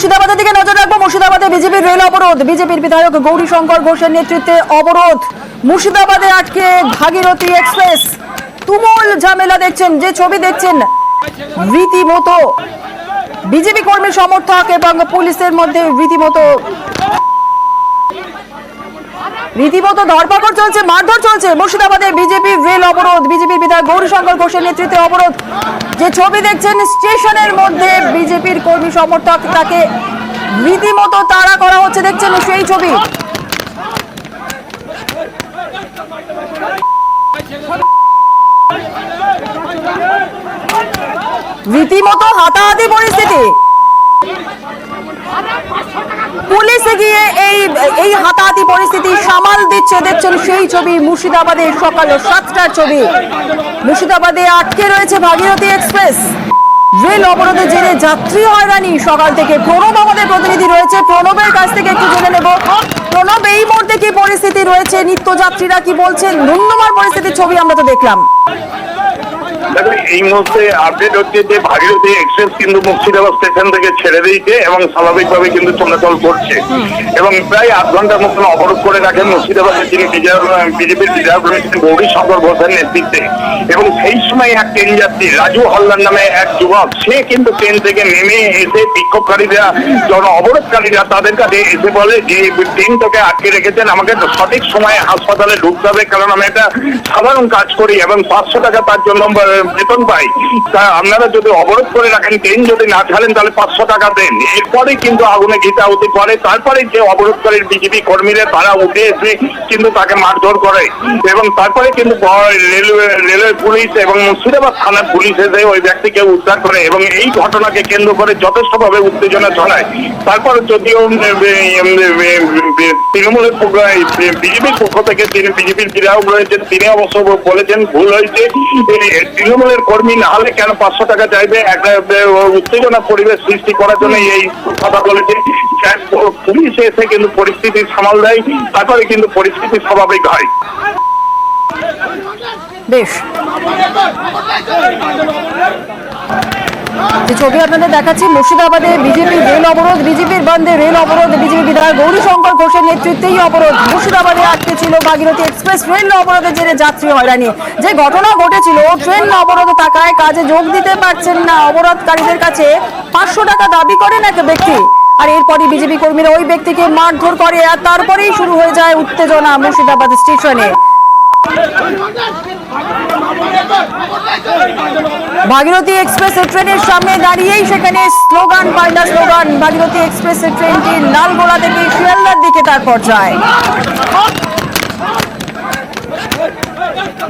মুর্শিদাবাদের দিকে নজর রাখবো। মুর্শিদাবাদে বিজেপির রেল অবরোধ, বিজেপির বিধায়ক গৌরীশঙ্কর ঘোষের নেতৃত্বে অবরোধ। মুর্শিদাবাদে আটকে ভাগীরথী এক্সপ্রেস। তুমুল ঝামেলা দেখছেন, যে ছবি দেখছেন রীতিমতো বিজেপি কর্মী সমর্থক এবং পুলিশের মধ্যে রীতিমতো ধরপাকড় চলছে, মারধর চলছে। মুর্শিদাবাদে বিজেপির রেল অবরোধ, বিজেপির বিধায়ক গৌরীশঙ্কর ঘোষের নেতৃত্বে অবরোধ। যে ছবি দেখছেন স্টেশনের মধ্যে বিজেপির কর্মী সমর্থক, তাকে রীতিমতো তাড়া করা হচ্ছে, দেখছেন সেই ছবি। রীতিমতো হাতাহাতি পরিস্থিতি। পুলিশে গিয়ে এই হাতাহাতি পরিস্থিতি সামাল দিচ্ছে, দেখছেন সেই ছবি। মুর্শিদাবাদে সকাল 7টার ছবি। মুর্শিদাবাদে আটকে রয়েছে ভাগীরথী এক্সপ্রেস। রেল অবরোধের জেরে যাত্রী হয়রানি সকাল থেকে। প্রণব আমাদের প্রতিনিধি রয়েছে, প্রণবের কাছ থেকে একটু জেনে নেব। প্রণব, এই মুহূর্তে কি পরিস্থিতি রয়েছে? নিত্যযাত্রীরা কি বলছেন? ধন্যবাদ পরিস্থিতির ছবি আমরা তো দেখলাম। এই মুহূর্তে আপডেট হচ্ছে যে ভাগীরথী এক্সপ্রেস কিন্তু মুর্শিদাবাদ স্টেশন থেকে ছেড়ে দিয়েছে এবং স্বাভাবিকভাবে কিন্তু চলাচল করছে এবং প্রায় 8 ঘন্টার মতন অবরোধ করে রাখেন মুর্শিদাবাদের যিনি বিজেপির বিধায়ক রয়েছেন গৌরীশঙ্কর ঘোষের নেতৃত্বে। এবং সেই সময় এক ট্রেন যাত্রী রাজু হালদার নামে এক যুবক, সে কিন্তু ট্রেন থেকে নেমে এসে বিক্ষোভকারীরা, অবরোধকারীরা তাদের কাছে এসে বলে যে ট্রেনটাকে আটকে রেখেছেন, আমাকে সঠিক সময়ে হাসপাতালে ঢুকতে হবে, কারণ আমি একটা সাধারণ কাজ করি এবং 500 টাকা তার জন্য বেতন পাই। তা আপনারা যদি অবরোধ করে রাখেন, ট্রেন যদি না ছাড়েন তাহলে 500 টাকা দেন। এরপরে কিন্তু আগুনে ঘিতাহুতি করে। তারপরে যে অবরোধকারী বিজেপি কর্মীরা তারা উঠে এসে কিন্তু তাকে মারধর করে এবং তারপরে কিন্তু রেলওয়ে পুলিশ এবং মুর্শিদাবাদ থানার পুলিশ এসে ওই ব্যক্তিকে উদ্ধার করে এবং এই ঘটনাকে কেন্দ্র করে যথেষ্টভাবে উত্তেজনা ছড়ায়। তারপর যদিও তৃণমূলের বিজেপির পক্ষ থেকে তিনি বিজেপির বিধায়ক রয়েছেন, তিনি অবশ্য বলেছেন ভুল হয়েছে, তৃণমূলের কর্মী না হলে কেন 500 টাকা চাইবে, একটা উত্তেজনা পরিবেশ সৃষ্টি করার জন্য এই কথা বলেছে। পুলিশ এসে কিন্তু পরিস্থিতি সামাল দেয়, তারপরে কিন্তু পরিস্থিতি স্বাভাবিক হয়। বেশ, যে ছবি আপনাদের দেখাচ্ছি, মুর্শিদাবাদে বিজেপির রেল অবরোধ, বিজেপির বন্ধে রেল অবরোধ, বিজেপি বিধায়ক গৌরীশঙ্কর ঘোষের নেতৃত্বেই অবরোধ। মুর্শিদাবাদে আটকে ছিল ভাগীরথী এক্সপ্রেস। ট্রেন অবরোধের জেরে যাত্রী হয়রানি। যে ঘটনা ঘটেছিল, ট্রেন অবরোধ থাকায় কাজে যোগ দিতে পারছেন না অবরোধকারীদের কাছে 500 টাকা দাবি করেন এক ব্যক্তি। আর এরপরই বিজেপি কর্মীরা ওই ব্যক্তিকে মারধর করে, আর তারপরেই শুরু হয়ে যায় উত্তেজনা মুর্শিদাবাদ স্টেশনে। ভাগীরথী এক্সপ্রেসের ট্রেনের সামনে দাঁড়িয়েই সেখানে স্লোগান, পাল্টা স্লোগান। ভাগীরথী এক্সপ্রেসের ট্রেনটি লালগোলা থেকে শিয়ালদার দিকে তারপর যায়।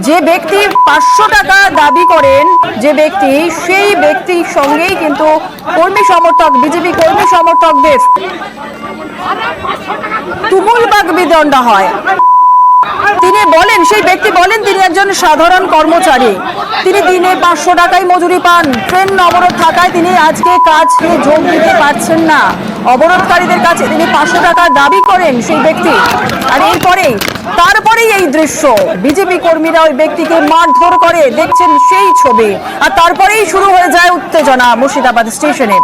যে ব্যক্তি 500 টাকা দাবি করেন, যে ব্যক্তি, সেই ব্যক্তির সঙ্গেই কিন্তু কর্মী সমর্থক, বিজেপি কর্মী সমর্থকদের তুমুল বাগবিতণ্ডা হয়। তিনি বলেন, সেই ব্যক্তি বলেন তিনি একজন সাধারণ কর্মচারী, তিনি দিনে 500 টাকাই মজুরি পান। ট্রেন অবরোধ থাকায় তিনি আজকে কাজে যোগ দিতে পারছেন না। অবরোধকারীদের কাছে তিনি 500 টাকা দাবি করেন সেই ব্যক্তি। আর তারপরেই এই দৃশ্য, বিজেপি কর্মীরা ওই ব্যক্তিকে মারধর করে, দেখছেন সেই ছবি। আর তারপরেই শুরু হয়ে যায় উত্তেজনা মুর্শিদাবাদ স্টেশনে।